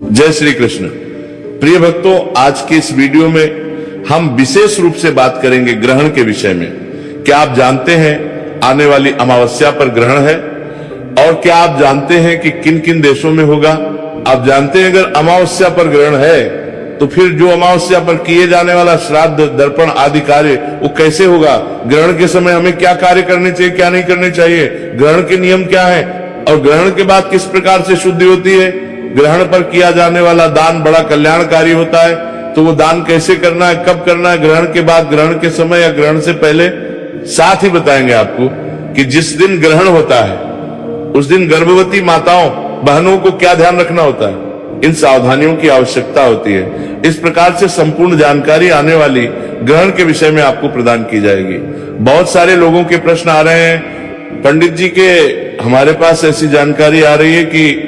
जय श्री कृष्ण। प्रिय भक्तों, आज के इस वीडियो में हम विशेष रूप से बात करेंगे ग्रहण के विषय में। क्या आप जानते हैं आने वाली अमावस्या पर ग्रहण है? और क्या आप जानते हैं कि किन किन देशों में होगा? आप जानते हैं अगर अमावस्या पर ग्रहण है तो फिर जो अमावस्या पर किए जाने वाला श्राद्ध, दर्पण आदि कार्य वो कैसे होगा? ग्रहण के समय हमें क्या कार्य करने चाहिए, क्या नहीं करने चाहिए? ग्रहण के नियम क्या है? और ग्रहण के बाद किस प्रकार से शुद्धि होती है? ग्रहण पर किया जाने वाला दान बड़ा कल्याणकारी होता है, तो वो दान कैसे करना है, कब करना है, ग्रहण के बाद, ग्रहण के समय या ग्रहण से पहले। साथ ही बताएंगे आपको कि जिस दिन ग्रहण होता है उस दिन गर्भवती माताओं, बहनों को क्या ध्यान रखना होता है, इन सावधानियों की आवश्यकता होती है। इस प्रकार से संपूर्ण जानकारी आने वाली ग्रहण के विषय में आपको प्रदान की जाएगी। बहुत सारे लोगों के प्रश्न आ रहे हैं, पंडित जी के हमारे पास ऐसी जानकारी आ रही है कि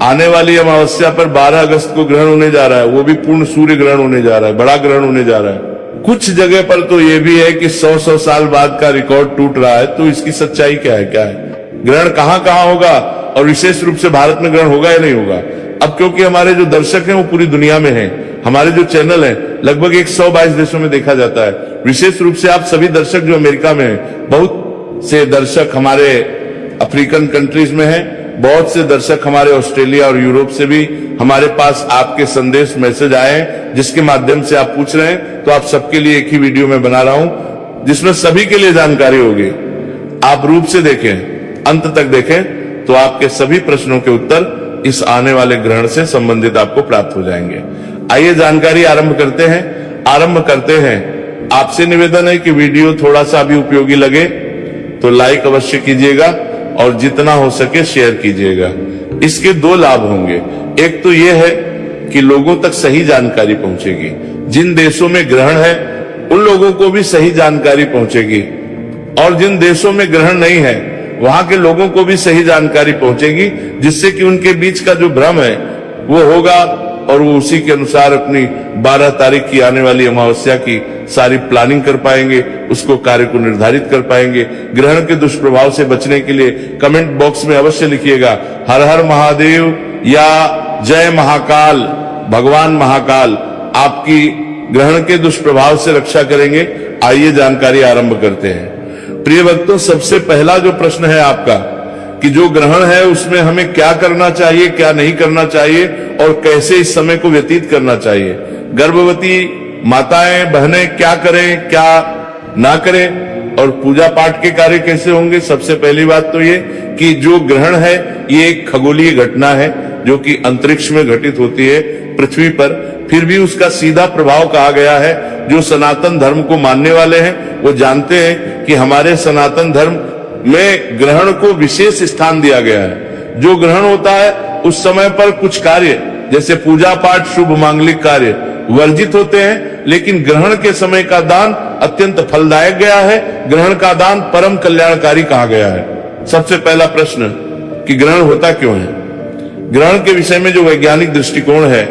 आने वाली अमावस्या पर 12 अगस्त को ग्रहण होने जा रहा है, वो भी पूर्ण सूर्य ग्रहण होने जा रहा है, बड़ा ग्रहण होने जा रहा है। कुछ जगह पर तो ये भी है कि 100 साल बाद का रिकॉर्ड टूट रहा है, तो इसकी सच्चाई क्या है? ग्रहण कहां कहां होगा और विशेष रूप से भारत में ग्रहण होगा या नहीं होगा? अब क्योंकि हमारे जो दर्शक हैं वो पूरी दुनिया में हैं, हमारे जो चैनल है लगभग 122 देशों में देखा जाता है। विशेष रूप से आप सभी दर्शक जो अमेरिका में हैं, बहुत से दर्शक हमारे अफ्रीकन कंट्रीज में हैं, बहुत से दर्शक हमारे ऑस्ट्रेलिया और यूरोप से भी हमारे पास आपके संदेश, मैसेज आए हैं जिसके माध्यम से आप पूछ रहे हैं। तो आप सबके लिए एक ही वीडियो में बना रहा हूं जिसमें सभी के लिए जानकारी होगी। आप रूप से देखें, अंत तक देखें, तो आपके सभी प्रश्नों के उत्तर इस आने वाले ग्रहण से संबंधित आपको प्राप्त हो जाएंगे। आइए जानकारी आरंभ करते हैं। आपसे निवेदन है कि वीडियो थोड़ा सा भी उपयोगी लगे तो लाइक अवश्य कीजिएगा और जितना हो सके शेयर कीजिएगा। इसके दो लाभ होंगे। एक तो यह है कि लोगों तक सही जानकारी पहुंचेगी, जिन देशों में ग्रहण है उन लोगों को भी सही जानकारी पहुंचेगी, और जिन देशों में ग्रहण नहीं है वहां के लोगों को भी सही जानकारी पहुंचेगी, जिससे कि उनके बीच का जो भ्रम है वो होगा और वो उसी के अनुसार अपनी 12 तारीख की आने वाली अमावस्या की सारी प्लानिंग कर पाएंगे, उसको कार्य को निर्धारित कर पाएंगे। ग्रहण के दुष्प्रभाव से बचने के लिए कमेंट बॉक्स में अवश्य लिखिएगा हर हर महादेव या जय महाकाल, भगवान महाकाल आपकी ग्रहण के दुष्प्रभाव से रक्षा करेंगे। आइए जानकारी आरंभ करते हैं। प्रिय भक्तों, सबसे पहला जो प्रश्न है आपका कि जो ग्रहण है उसमें हमें क्या करना चाहिए, क्या नहीं करना चाहिए और कैसे इस समय को व्यतीत करना चाहिए। गर्भवती माताएं, बहनें क्या करें, क्या ना करें, और पूजा पाठ के कार्य कैसे होंगे। सबसे पहली बात तो ये कि जो ग्रहण है ये एक खगोलीय घटना है जो कि अंतरिक्ष में घटित होती है पृथ्वी पर, फिर भी उसका सीधा प्रभाव कहा गया है। जो सनातन धर्म को मानने वाले हैं वो जानते हैं कि हमारे सनातन धर्म में ग्रहण को विशेष स्थान दिया गया है। जो ग्रहण होता है उस समय पर कुछ कार्य जैसे पूजा पाठ, शुभ मांगलिक कार्य वर्जित होते हैं, लेकिन ग्रहण के समय का दान अत्यंत फलदायक गया है। ग्रहण का दान परम कल्याणकारी कहा गया है। सबसे पहला प्रश्न कि ग्रहण होता क्यों है। ग्रहण के विषय में जो वैज्ञानिक दृष्टिकोण है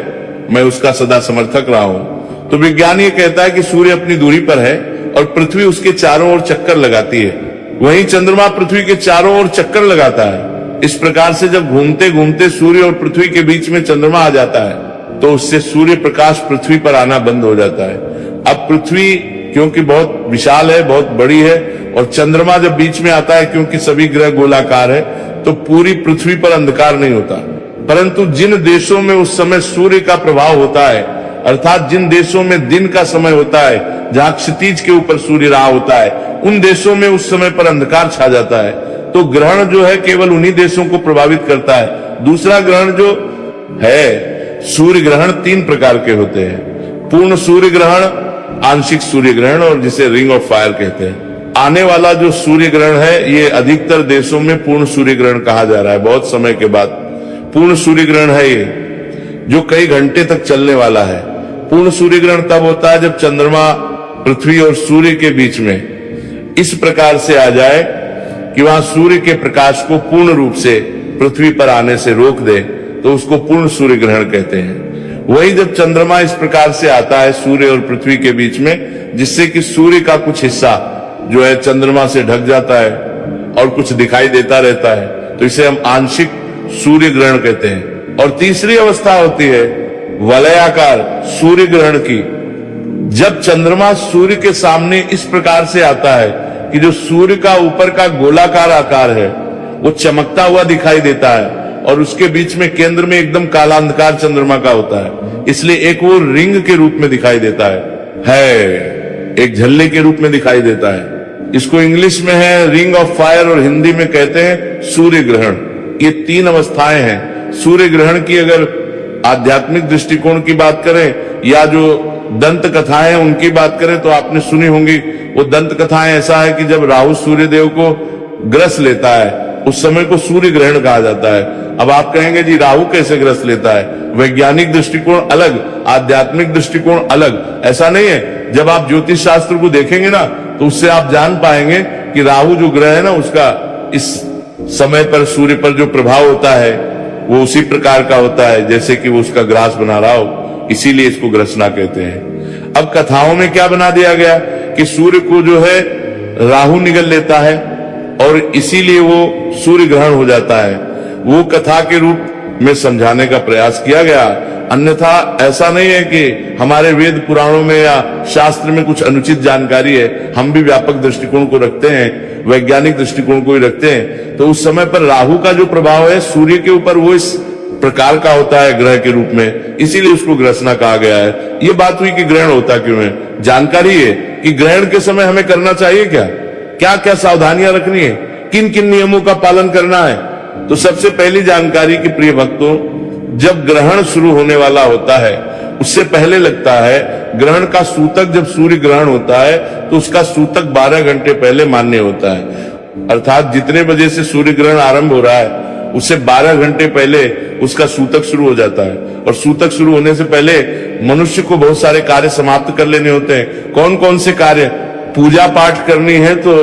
मैं उसका सदा समर्थक रहा हूं। तो विज्ञान ये कहता है कि सूर्य अपनी दूरी पर है और पृथ्वी उसके चारों ओर चक्कर लगाती है, वहीं चंद्रमा पृथ्वी के चारों ओर चक्कर लगाता है। इस प्रकार से जब घूमते घूमते सूर्य और पृथ्वी के बीच में चंद्रमा आ जाता है तो उससे सूर्य प्रकाश पृथ्वी पर आना बंद हो जाता है। अब पृथ्वी क्योंकि बहुत विशाल है, बहुत बड़ी है, और चंद्रमा जब बीच में आता है क्योंकि सभी ग्रह गोलाकार है, तो पूरी पृथ्वी पर अंधकार नहीं होता। परंतु जिन देशों में उस समय सूर्य का प्रभाव होता है, अर्थात जिन देशों में दिन का समय होता है, जहां क्षितिज के ऊपर सूर्य रहा होता है, उन देशों में उस समय पर अंधकार छा जाता है। तो ग्रहण जो है केवल उन्हीं देशों को प्रभावित करता है। दूसरा ग्रहण जो है, सूर्य ग्रहण 3 प्रकार के होते हैं। पूर्ण सूर्य ग्रहण, आंशिक सूर्य ग्रहण और जिसे रिंग ऑफ फायर कहते हैं। आने वाला जो सूर्य ग्रहण है ये अधिकतर देशों में पूर्ण सूर्य ग्रहण कहा जा रहा है। बहुत समय के बाद पूर्ण सूर्य ग्रहण है ये, जो कई घंटे तक चलने वाला है। पूर्ण सूर्य ग्रहण तब होता है जब चंद्रमा पृथ्वी और सूर्य के बीच में इस प्रकार से आ जाए कि वहां सूर्य के प्रकाश को पूर्ण रूप से पृथ्वी पर आने से रोक दे, तो उसको पूर्ण सूर्य ग्रहण कहते हैं। वही जब चंद्रमा इस प्रकार से आता है सूर्य और पृथ्वी के बीच में, जिससे कि सूर्य का कुछ हिस्सा जो है चंद्रमा से ढक जाता है और कुछ दिखाई देता रहता है, तो इसे हम आंशिक सूर्य ग्रहण कहते हैं। और तीसरी अवस्था होती है वलयाकार सूर्य ग्रहण की। जब चंद्रमा सूर्य के सामने इस प्रकार से आता है कि जो सूर्य का ऊपर का गोलाकार आकार है वो चमकता हुआ दिखाई देता है और उसके बीच में केंद्र में एकदम काला अंधकार चंद्रमा का होता है, इसलिए एक वो रिंग के रूप में दिखाई देता है, एक झल्ले के रूप में दिखाई देता है। इसको इंग्लिश में है रिंग ऑफ फायर और हिंदी में कहते हैं सूर्य ग्रहण। ये तीन अवस्थाएं हैं। सूर्य ग्रहण की अगर आध्यात्मिक दृष्टिकोण की बात करें या जो दंत कथाएं उनकी बात करें तो आपने सुनी होंगी। वो दंत कथाएं ऐसा है कि जब राहु सूर्य देव को ग्रस लेता है उस समय को सूर्य ग्रहण कहा जाता है। अब आप कहेंगे जी राहु कैसे ग्रस लेता है? वैज्ञानिक दृष्टिकोण अलग, आध्यात्मिक दृष्टिकोण अलग। ऐसा नहीं है। जब आप ज्योतिष शास्त्र को देखेंगे ना तो उससे आप जान पाएंगे कि राहु जो ग्रह है ना उसका इस समय पर सूर्य पर जो प्रभाव होता है वो उसी प्रकार का होता है जैसे कि वो उसका ग्रास बना रहा हो, इसीलिए इसको ग्रसना कहते हैं। अब कथाओं में क्या बना दिया गया कि सूर्य को जो है राहु निगल लेता है और इसीलिए वो सूर्य ग्रहण हो जाता है। वो कथा के रूप में समझाने का प्रयास किया गया। अन्यथा ऐसा नहीं है कि हमारे वेद पुराणों में या शास्त्र में कुछ अनुचित जानकारी है। हम भी व्यापक दृष्टिकोण को रखते हैं, वैज्ञानिक दृष्टिकोण को ही रखते हैं। तो उस समय पर राहु का जो प्रभाव है सूर्य के ऊपर वो इस प्रकार का होता है ग्रह के रूप में, इसीलिए उसको ग्रसना कहा गया है। ये बात हुई कि ग्रहण होता क्यों है। जानकारी है कि ग्रहण के समय हमें करना चाहिए क्या क्या क्या सावधानियां रखनी है, किन किन नियमों का पालन करना है। तो सबसे पहली जानकारी कि प्रिय भक्तों, जब ग्रहण शुरू होने वाला होता है उससे पहले लगता है ग्रहण का सूतक। जब सूर्य ग्रहण होता है तो उसका सूतक 12 घंटे पहले मान्य होता है। अर्थात जितने बजे से सूर्य ग्रहण आरंभ हो रहा है उससे 12 घंटे पहले उसका सूतक शुरू हो जाता है। और सूतक शुरू होने से पहले मनुष्य को बहुत सारे कार्य समाप्त कर लेने होते हैं। कौन कौन से कार्य? पूजा पाठ करनी है तो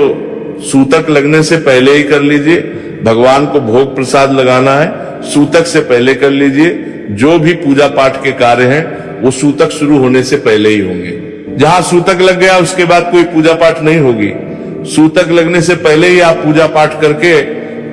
सूतक लगने से पहले ही कर लीजिए। भगवान को भोग प्रसाद लगाना है, सूतक से पहले कर लीजिए। जो भी पूजा पाठ के कार्य हैं वो सूतक शुरू होने से पहले ही होंगे। जहां सूतक लग गया उसके बाद कोई पूजा पाठ नहीं होगी। सूतक लगने से पहले ही आप पूजा पाठ करके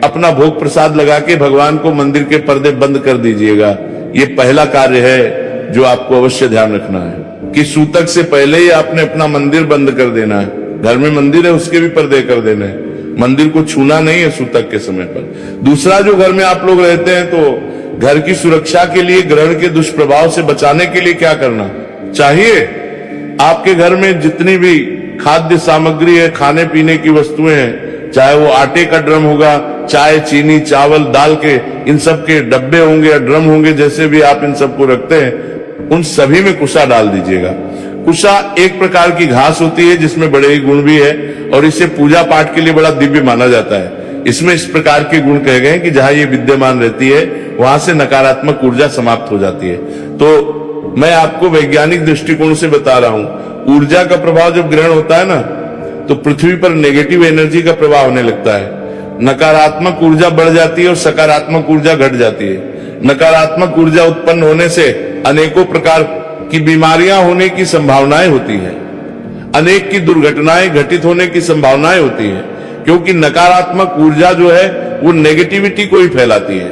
अपना भोग प्रसाद लगा के भगवान को मंदिर के पर्दे बंद कर दीजिएगा। ये पहला कार्य है जो आपको अवश्य ध्यान रखना है कि सूतक से पहले ही आपने अपना मंदिर बंद कर देना है। घर में मंदिर है उसके भी पर्दे कर देने हैं। मंदिर को छूना नहीं है सूतक के समय पर। दूसरा, जो घर में आप लोग रहते हैं तो घर की सुरक्षा के लिए, ग्रहण के दुष्प्रभाव से बचाने के लिए क्या करना चाहिए? आपके घर में जितनी भी खाद्य सामग्री है, खाने पीने की वस्तुएं हैं, चाहे वो आटे का ड्रम होगा, चाय, चीनी, चावल, दाल के इन सब के डब्बे होंगे या ड्रम होंगे, जैसे भी आप इन सबको रखते हैं, उन सभी में कुशा डाल दीजिएगा। कुशा एक प्रकार की घास होती है जिसमें बड़े ही गुण भी है और इसे पूजा पाठ के लिए बड़ा दिव्य माना जाता है। इसमें इस प्रकार के गुण कहे गए हैं कि जहां ये विद्यमान रहती है वहां से नकारात्मक ऊर्जा समाप्त हो जाती है। तो मैं आपको वैज्ञानिक दृष्टिकोण से बता रहा हूं, ऊर्जा का प्रभाव जब ग्रहण होता है ना तो पृथ्वी पर नेगेटिव एनर्जी का प्रभाव होने लगता है। नकारात्मक ऊर्जा बढ़ जाती है और सकारात्मक ऊर्जा घट जाती है। नकारात्मक ऊर्जा उत्पन्न होने से अनेकों प्रकार की बीमारियां होने की संभावनाएं होती है, अनेक की दुर्घटनाएं घटित होने की संभावनाएं होती है, क्योंकि नकारात्मक ऊर्जा जो है वो नेगेटिविटी को ही फैलाती है।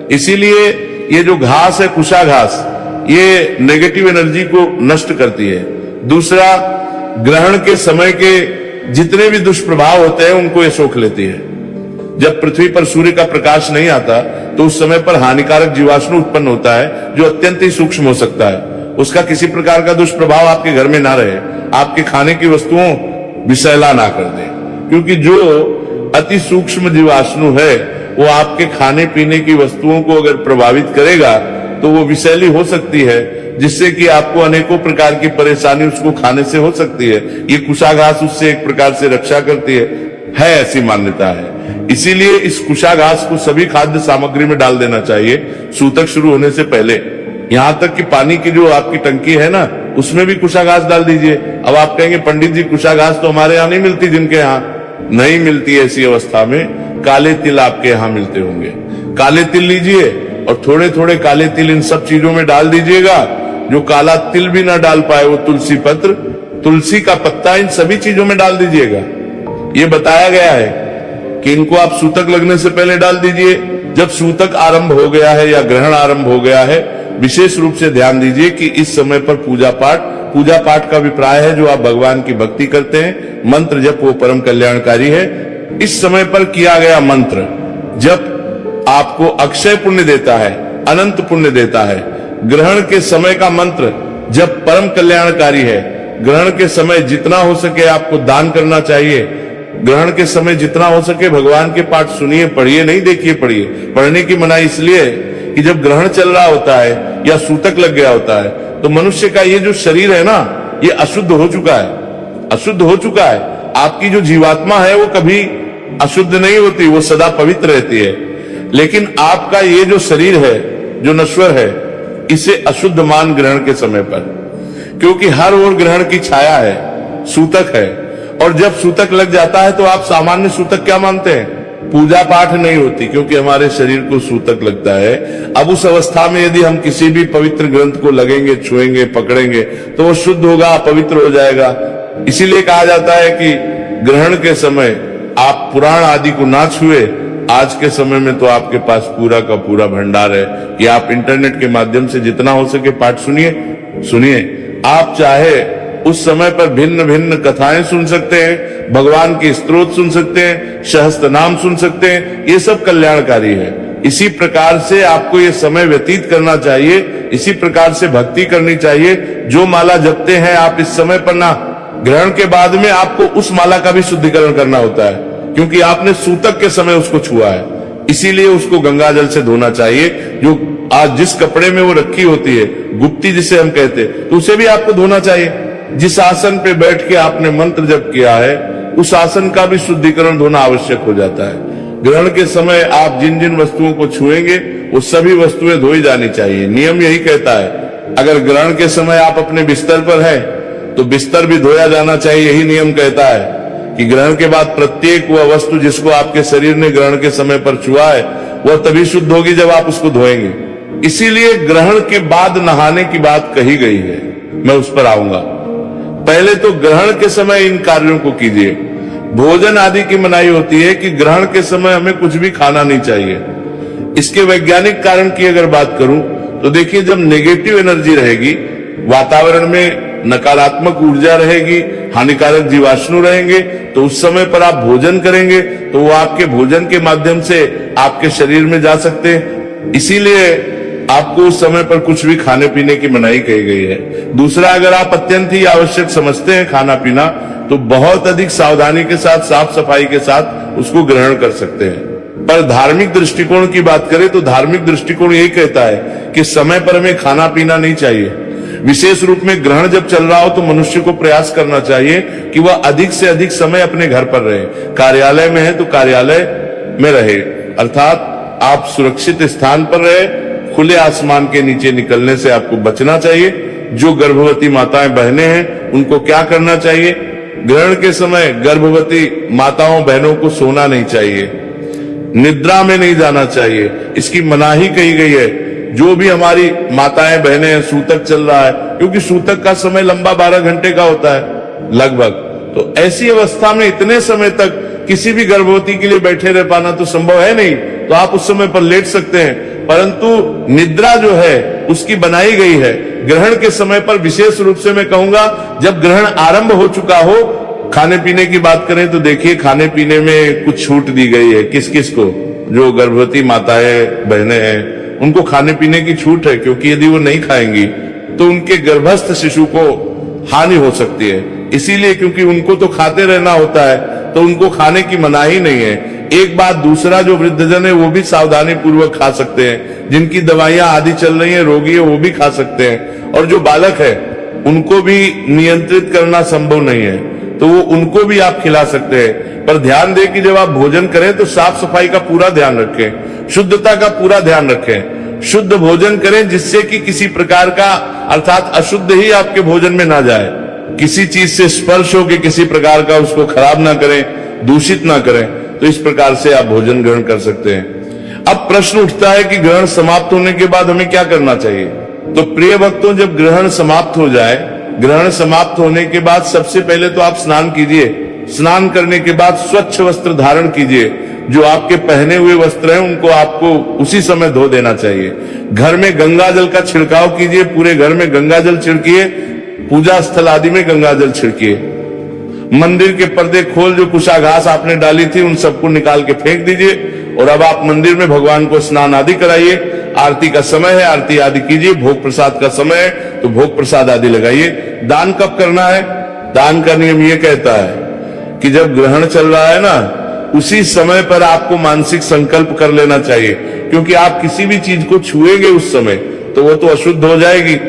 इसीलिए ये जो घास है, कुशा घास, ये नेगेटिव एनर्जी को नष्ट करती है। दूसरा, ग्रहण के समय के जितने भी दुष्प्रभाव होते हैं उनको ये सोख लेती है। जब पृथ्वी पर सूर्य का प्रकाश नहीं आता तो उस समय पर हानिकारक जीवाणु उत्पन्न होता है जो अत्यंत ही सूक्ष्म हो सकता है। उसका किसी प्रकार का दुष्प्रभाव आपके घर में ना रहे, आपके खाने की वस्तुओं विषैला ना कर दे, क्योंकि जो अति सूक्ष्म जीवाणु है वो आपके खाने पीने की वस्तुओं को अगर प्रभावित करेगा तो वो विषैली हो सकती है, जिससे कि आपको अनेकों प्रकार की परेशानी उसको खाने से हो सकती है। ये कुशा घास उससे एक प्रकार से रक्षा करती है ऐसी मान्यता है। इसीलिए इस कुशा घास को सभी खाद्य सामग्री में डाल देना चाहिए सूतक शुरू होने से पहले। यहां तक कि पानी की जो आपकी टंकी है ना उसमें भी कुशा घास डाल दीजिए। अब आप कहेंगे पंडित जी कुशा घास तो हमारे यहाँ नहीं मिलती, जिनके यहाँ नहीं मिलती ऐसी अवस्था में काले तिल आपके यहाँ मिलते होंगे। काले तिल लीजिए और थोड़े थोड़े काले तिल इन सब चीजों में डाल दीजिएगा। जो काला तिल भी ना डाल पाए वो तुलसी पत्र, तुलसी का पत्ता, इन सभी चीजों में डाल दीजिएगा। ये बताया गया है कि इनको आप सूतक लगने से पहले डाल दीजिए जब सूतक आरंभ हो गया है या ग्रहण आरंभ हो गया है, विशेष रूप से ध्यान दीजिए कि इस समय पर पूजा पाठ का अभिप्राय है जो आप भगवान की भक्ति करते हैं, मंत्र जप वो परम कल्याणकारी है। इस समय पर किया गया मंत्र जब आपको अक्षय पुण्य देता है, अनंत पुण्य देता है। ग्रहण के समय का मंत्र जब परम कल्याणकारी है। ग्रहण के समय जितना हो सके आपको दान करना चाहिए। ग्रहण के समय जितना हो सके भगवान के पाठ सुनिए, पढ़िए, नहीं देखिए, पढ़िए। पढ़ने की मनाही इसलिए कि जब ग्रहण चल रहा होता है या सूतक लग गया होता है तो मनुष्य का ये जो शरीर है ना, ये अशुद्ध हो चुका है, अशुद्ध हो चुका है। आपकी जो जीवात्मा है वो कभी अशुद्ध नहीं होती, वो सदा पवित्र रहती है। लेकिन आपका ये जो शरीर है जो नश्वर है, इसे अशुद्ध मान ग्रहण के समय पर, क्योंकि हर ओर ग्रहण की छाया है, सूतक है। और जब सूतक लग जाता है तो आप सामान्य सूतक क्या मानते हैं? पूजा पाठ नहीं होती, क्योंकि हमारे शरीर को सूतक लगता है। अब उस अवस्था में यदि हम किसी भी पवित्र ग्रंथ को लगेंगे, छुएंगे, पकड़ेंगे तो वो शुद्ध होगा, पवित्र हो जाएगा। इसीलिए कहा जाता है कि ग्रहण के समय आप पुराण आदि को ना छुए। आज के समय में तो आपके पास पूरा का पूरा भंडार है कि आप इंटरनेट के माध्यम से जितना हो सके पाठ सुनिए। आप चाहे उस समय पर भिन्न भिन्न कथाएं सुन सकते हैं, भगवान के स्तोत्र सुन सकते हैं, सहस्त्र नाम सुन सकते हैं, ये सब कल्याणकारी है। इसी प्रकार से आपको ये समय व्यतीत करना चाहिए, इसी प्रकार से भक्ति करनी चाहिए। जो माला जपते हैं आप इस समय पर ना, ग्रहण के बाद में आपको उस माला का भी शुद्धिकरण करना होता है, क्योंकि आपने सूतक के समय उसको छुआ है। इसीलिए उसको गंगा जल से धोना चाहिए। जो आज जिस कपड़े में वो रखी होती है, गुप्ती जिसे हम कहते हैं, तो उसे भी आपको धोना चाहिए। जिस आसन पे बैठ के आपने मंत्र जप किया है, उस आसन का भी शुद्धिकरण धोना आवश्यक हो जाता है। ग्रहण के समय आप जिन जिन वस्तुओं को छुएंगे वो सभी वस्तुएं धोई जानी चाहिए। नियम यही कहता है। अगर ग्रहण के समय आप अपने बिस्तर पर हैं तो बिस्तर भी धोया जाना चाहिए। यही नियम कहता है कि ग्रहण के बाद प्रत्येक वह वस्तु जिसको आपके शरीर ने ग्रहण के समय पर छुआ है वह तभी शुद्ध होगी जब आप उसको धोएंगे। इसीलिए ग्रहण के बाद नहाने की बात कही गई है, मैं उस पर आऊंगा। पहले तो ग्रहण के समय इन कार्यों को कीजिए। भोजन आदि की मनाही होती है कि ग्रहण के समय हमें कुछ भी खाना नहीं चाहिए। इसके वैज्ञानिक कारण की अगर बात करूं तो देखिए, जब नेगेटिव एनर्जी रहेगी, वातावरण में नकारात्मक ऊर्जा रहेगी, हानिकारक जीवाणु रहेंगे, तो उस समय पर आप भोजन करेंगे तो वो आपके भोजन के माध्यम से आपके शरीर में जा सकते हैं। इसीलिए आपको उस समय पर कुछ भी खाने पीने की मनाही कही गई है। दूसरा, अगर आप अत्यंत ही आवश्यक समझते हैं खाना पीना तो बहुत अधिक सावधानी के साथ, साफ सफाई के साथ उसको ग्रहण कर सकते हैं। पर धार्मिक दृष्टिकोण की बात करें तो धार्मिक दृष्टिकोण यही कहता है कि समय पर हमें खाना पीना नहीं चाहिए। विशेष रूप में ग्रहण जब चल रहा हो तो मनुष्य को प्रयास करना चाहिए कि वह अधिक से अधिक समय अपने घर पर रहे। कार्यालय में है तो कार्यालय में रहे, अर्थात आप सुरक्षित स्थान पर रहे। खुले आसमान के नीचे निकलने से आपको बचना चाहिए। जो गर्भवती माताएं बहनें हैं उनको क्या करना चाहिए? ग्रहण के समय गर्भवती माताओं बहनों को सोना नहीं चाहिए, निद्रा में नहीं जाना चाहिए, इसकी मनाही कही गई है। जो भी हमारी माताएं बहनें हैं, सूतक चल रहा है, क्योंकि सूतक का समय लंबा 12 घंटे का होता है लगभग, तो ऐसी अवस्था में इतने समय तक किसी भी गर्भवती के लिए बैठे रह पाना तो संभव है नहीं। तो आप उस समय पर लेट सकते हैं, परंतु निद्रा जो है उसकी बनाई गई है। ग्रहण के समय पर विशेष रूप से मैं कहूंगा, जब ग्रहण आरंभ हो चुका हो, खाने पीने की बात करें तो देखिए खाने पीने में कुछ छूट दी गई है। किस किस को? जो गर्भवती माताएं बहनें हैं उनको खाने पीने की छूट है, क्योंकि यदि वो नहीं खाएंगी तो उनके गर्भस्थ शिशु को हानि हो सकती है। इसीलिए, क्योंकि उनको तो खाते रहना होता है तो उनको खाने की मनाही नहीं है। एक बात, दूसरा, जो वृद्धजन है वो भी सावधानी पूर्वक खा सकते हैं। जिनकी दवाइयां आदि चल रही है, रोगी है, वो भी खा सकते हैं। और जो बालक है उनको भी नियंत्रित करना संभव नहीं है, तो वो उनको भी आप खिला सकते हैं। पर ध्यान दें कि जब आप भोजन करें तो साफ सफाई का पूरा ध्यान रखें, शुद्धता का पूरा ध्यान रखें। शुद्ध भोजन करें जिससे कि किसी प्रकार का, अर्थात अशुद्ध ही आपके भोजन में ना जाए। किसी चीज से स्पर्श हो के किसी प्रकार का उसको खराब ना करें, दूषित ना करें। तो इस प्रकार से आप भोजन ग्रहण कर सकते हैं। अब प्रश्न उठता है कि ग्रहण समाप्त होने के बाद हमें क्या करना चाहिए? तो प्रिय भक्तों, जब ग्रहण समाप्त हो जाए, ग्रहण समाप्त होने के बाद सबसे पहले तो आप स्नान कीजिए। स्नान करने के बाद स्वच्छ वस्त्र धारण कीजिए। जो आपके पहने हुए वस्त्र हैं उनको आपको उसी समय धो देना चाहिए। घर में गंगा जल का छिड़काव कीजिए, पूरे घर में गंगा जल छिड़किए, पूजा स्थल आदि में गंगा जल छिड़किए। मंदिर के पर्दे खोल जो कुशाघास आपने डाली थी उन सबको निकाल के फेंक दीजिए और अब आप मंदिर में भगवान को स्नान आदि कराइए। आरती का समय है, आरती आदि कीजिए। भोग प्रसाद का समय है तो भोग प्रसाद आदि लगाइए। दान कब करना है? दान का नियम ये कहता है कि जब ग्रहण चल रहा है ना, उसी समय पर आपको मानसिक संकल्प कर लेना चाहिए, क्योंकि आप किसी भी चीज को छुएंगे उस समय तो वो तो अशुद्ध हो जाएगी।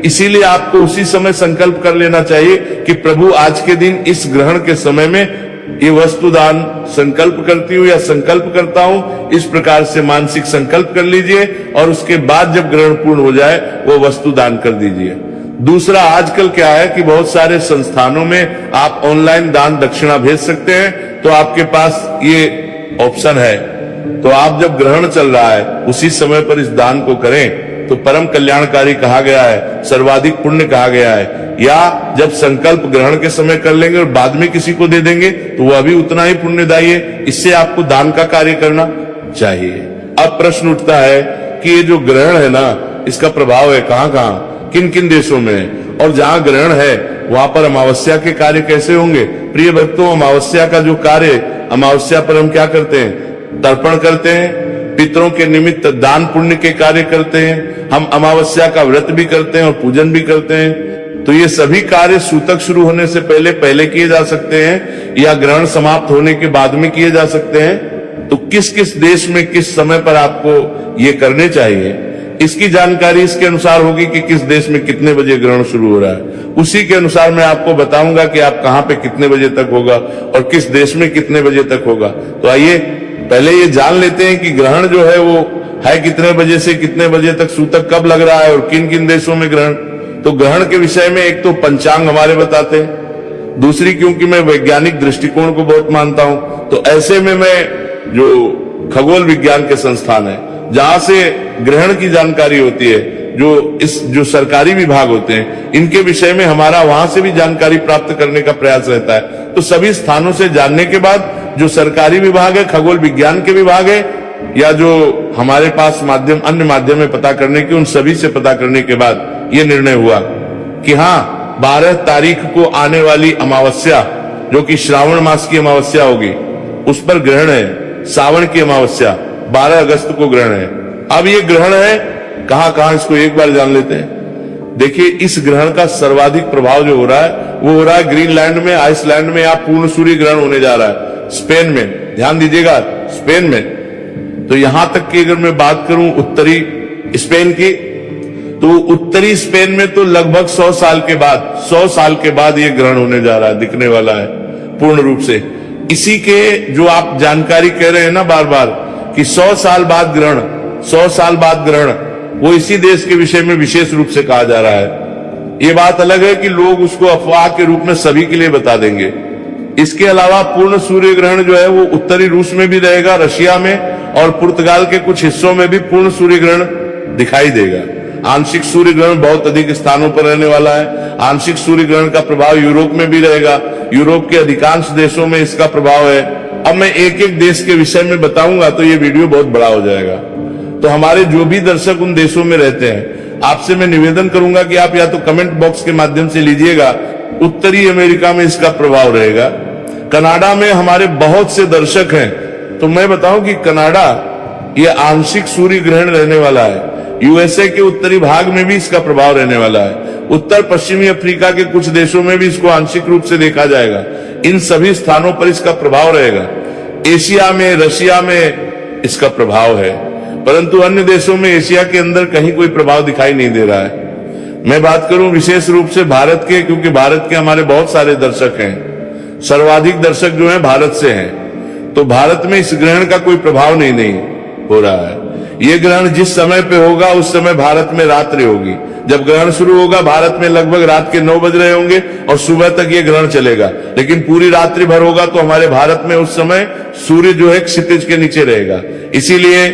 इसीलिए आपको उसी समय संकल्प कर लेना चाहिए कि प्रभु आज के दिन इस ग्रहण के समय में ये वस्तु दान संकल्प करती हूँ या संकल्प करता हूँ। इस प्रकार से मानसिक संकल्प कर लीजिए और उसके बाद जब ग्रहण पूर्ण हो जाए वो वस्तु दान कर दीजिए। दूसरा, आजकल क्या है कि बहुत सारे संस्थानों में आप ऑनलाइन दान दक्षिणा भेज सकते हैं, तो आपके पास ये ऑप्शन है। तो आप जब ग्रहण चल रहा है उसी समय पर इस दान को करें तो परम कल्याणकारी कहा गया है, सर्वाधिक पुण्य कहा गया है। या जब संकल्प ग्रहण के समय कर लेंगे और बाद में किसी को दे देंगे तो वह भी उतना ही पुण्यदायी है। इससे आपको दान का कार्य करना चाहिए। अब प्रश्न उठता है कि ये जो ग्रहण है ना, इसका प्रभाव है कहां कहां, किन किन देशों में है, और जहां ग्रहण है वहां पर अमावस्या के कार्य कैसे होंगे। प्रिय भक्तों, अमावस्या का जो कार्य, अमावस्या पर हम क्या करते हैं? तर्पण करते हैं, पितरों के निमित्त दान पुण्य के कार्य करते हैं, हम अमावस्या का व्रत भी करते हैं और पूजन भी करते हैं। तो ये सभी कार्य सूतक शुरू होने से पहले किए जा सकते हैं या ग्रहण समाप्त होने के बाद में किए जा सकते हैं। तो किस किस देश में किस समय पर आपको ये करने चाहिए, इसकी जानकारी इसके अनुसार होगी कि किस देश में कितने बजे ग्रहण शुरू हो रहा है। उसी के अनुसार मैं आपको बताऊंगा कि आप कहां पे कितने बजे तक होगा और किस देश में कितने बजे तक होगा। तो आइए पहले ये जान लेते हैं कि ग्रहण जो है वो है कितने बजे से कितने बजे तक, सूतक कब लग रहा है और किन किन देशों में ग्रहण। तो ग्रहण के विषय में एक तो पंचांग हमारे बताते हैं, दूसरी क्योंकि मैं वैज्ञानिक दृष्टिकोण को बहुत मानता हूं तो ऐसे में मैं जो खगोल विज्ञान के संस्थान है जहां से ग्रहण की जानकारी होती है, जो सरकारी विभाग होते हैं इनके विषय में हमारा वहां से भी जानकारी प्राप्त करने का प्रयास रहता है। तो सभी स्थानों से जानने के बाद जो सरकारी विभाग है, खगोल विज्ञान के विभाग है या जो हमारे पास अन्य माध्यम में पता करने की, उन सभी से पता करने के बाद ये निर्णय हुआ कि हाँ 12 तारीख को आने वाली अमावस्या जो कि श्रावण मास की अमावस्या होगी उस पर ग्रहण है। सावन की अमावस्या 12 अगस्त को ग्रहण है। अब ये ग्रहण है कहां कहां, इसको एक बार जान लेते हैं। देखिए, इस ग्रहण का सर्वाधिक प्रभाव जो हो रहा है वो हो रहा है ग्रीनलैंड में, आइसलैंड में। आप पूर्ण सूर्य ग्रहण होने जा रहा है स्पेन में, ध्यान दीजिएगा स्पेन में। तो यहां तक की अगर मैं बात करूं उत्तरी स्पेन की, तो उत्तरी स्पेन में तो लगभग 100 साल के बाद ये ग्रहण होने जा रहा है, दिखने वाला है पूर्ण रूप से। इसी के जो आप जानकारी कह रहे हैं ना बार बार कि 100 साल बाद ग्रहण, 100 साल बाद ग्रहण, वो इसी देश के विषय में विशेष रूप से कहा जा रहा है। ये बात अलग है कि लोग उसको अफवाह के रूप में सभी के लिए बता देंगे। इसके अलावा पूर्ण सूर्य ग्रहण जो है वो उत्तरी रूस में भी रहेगा, रशिया में और पुर्तगाल के कुछ हिस्सों में भी पूर्ण सूर्य ग्रहण दिखाई देगा। आंशिक सूर्य ग्रहण बहुत अधिक स्थानों पर रहने वाला है। आंशिक सूर्य ग्रहण का प्रभाव यूरोप में भी रहेगा, यूरोप के अधिकांश देशों में इसका प्रभाव है। अब मैं एक एक देश के विषय में बताऊंगा तो ये वीडियो बहुत बड़ा हो जाएगा। तो हमारे जो भी दर्शक उन देशों में रहते हैं, आपसे मैं निवेदन करूंगा कि आप या तो कमेंट बॉक्स के माध्यम से लीजिएगा। उत्तरी अमेरिका में इसका प्रभाव रहेगा, कनाडा में हमारे बहुत से दर्शक हैं, तो मैं बताऊं कि कनाडा ये आंशिक सूर्य ग्रहण रहने वाला है। यूएसए के उत्तरी भाग में भी इसका प्रभाव रहने वाला है। उत्तर पश्चिमी अफ्रीका के कुछ देशों में भी इसको आंशिक रूप से देखा जाएगा। इन सभी स्थानों पर इसका प्रभाव रहेगा। एशिया में, रशिया में इसका प्रभाव है, परंतु अन्य देशों में एशिया के अंदर कहीं कोई प्रभाव दिखाई नहीं दे रहा है। मैं बात करूं विशेष रूप से भारत के, क्योंकि भारत के हमारे बहुत सारे दर्शक हैं, सर्वाधिक दर्शक जो हैं भारत से हैं, तो भारत में इस ग्रहण का कोई प्रभाव नहीं हो रहा है। ये ग्रहण जिस समय पे होगा उस समय भारत में रात्रि होगी। जब ग्रहण शुरू होगा भारत में लगभग रात के 9 बज रहे होंगे और सुबह तक ये ग्रहण चलेगा, लेकिन पूरी रात्रि भर होगा तो हमारे भारत में उस समय सूर्य जो है क्षितिज के नीचे रहेगा। इसीलिए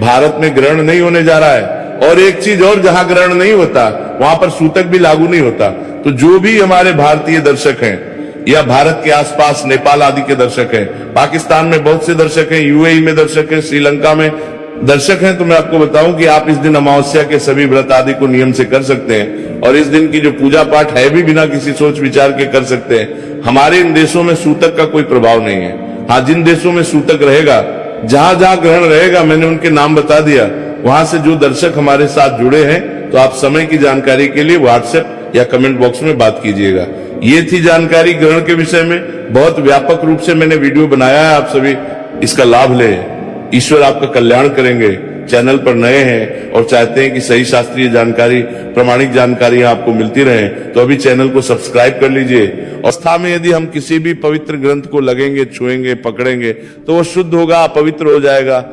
भारत में ग्रहण नहीं होने जा रहा है। और एक चीज और, जहां ग्रहण नहीं होता वहां पर सूतक भी लागू नहीं होता। तो जो भी हमारे भारतीय दर्शक हैं या भारत के आसपास नेपाल आदि के दर्शक हैं, पाकिस्तान में बहुत से दर्शक हैं, यूएई में दर्शक हैं, श्रीलंका में दर्शक हैं, तो मैं आपको बताऊं कि आप इस दिन अमावस्या के सभी व्रत आदि को नियम से कर सकते हैं और इस दिन की जो पूजा पाठ है भी बिना किसी सोच विचार के कर सकते हैं। हमारे इन देशों में सूतक का कोई प्रभाव नहीं है। हाँ, जिन देशों में सूतक रहेगा, जहां जहां ग्रहण रहेगा, मैंने उनके नाम बता दिया, वहां से जो दर्शक हमारे साथ जुड़े हैं, तो आप समय की जानकारी के लिए व्हाट्सएप या कमेंट बॉक्स में बात कीजिएगा। ये थी जानकारी ग्रहण के विषय में। बहुत व्यापक रूप से मैंने वीडियो बनाया है, आप सभी इसका लाभ लें। ईश्वर आपका कल्याण करेंगे। चैनल पर नए हैं और चाहते हैं कि सही शास्त्रीय जानकारी, प्रामाणिक जानकारी आपको मिलती रहे, तो अभी चैनल को सब्सक्राइब कर लीजिए। अवस्था में यदि हम किसी भी पवित्र ग्रंथ को लगेंगे, छुएंगे, पकड़ेंगे, तो वो शुद्ध होगा, अपवित्र हो जाएगा।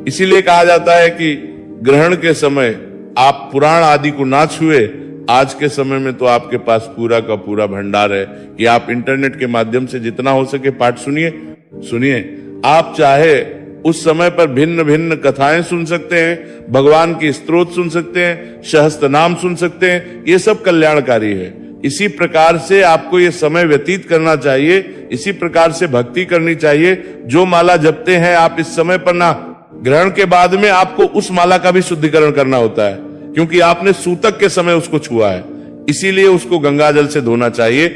इसीलिए कहा जाता है कि ग्रहण के समय आप पुराण आदि को ना छुए। आज के समय में तो आपके पास पूरा का पूरा भंडार है कि आप इंटरनेट के माध्यम से जितना हो सके पाठ सुनिए। आप चाहे उस समय पर भिन्न भिन्न कथाएं सुन सकते हैं, भगवान की स्तोत्र सुन सकते हैं, सहस्त्र नाम सुन सकते हैं। ये सब कल्याणकारी है। इसी प्रकार से आपको ये समय व्यतीत करना चाहिए, इसी प्रकार से भक्ति करनी चाहिए। जो माला जपते हैं आप इस समय पर ना, ग्रहण के बाद में आपको उस माला का भी शुद्धिकरण करना होता है, क्योंकि आपने सूतक के समय उसको छुआ है, इसीलिए उसको गंगा जल से धोना चाहिए।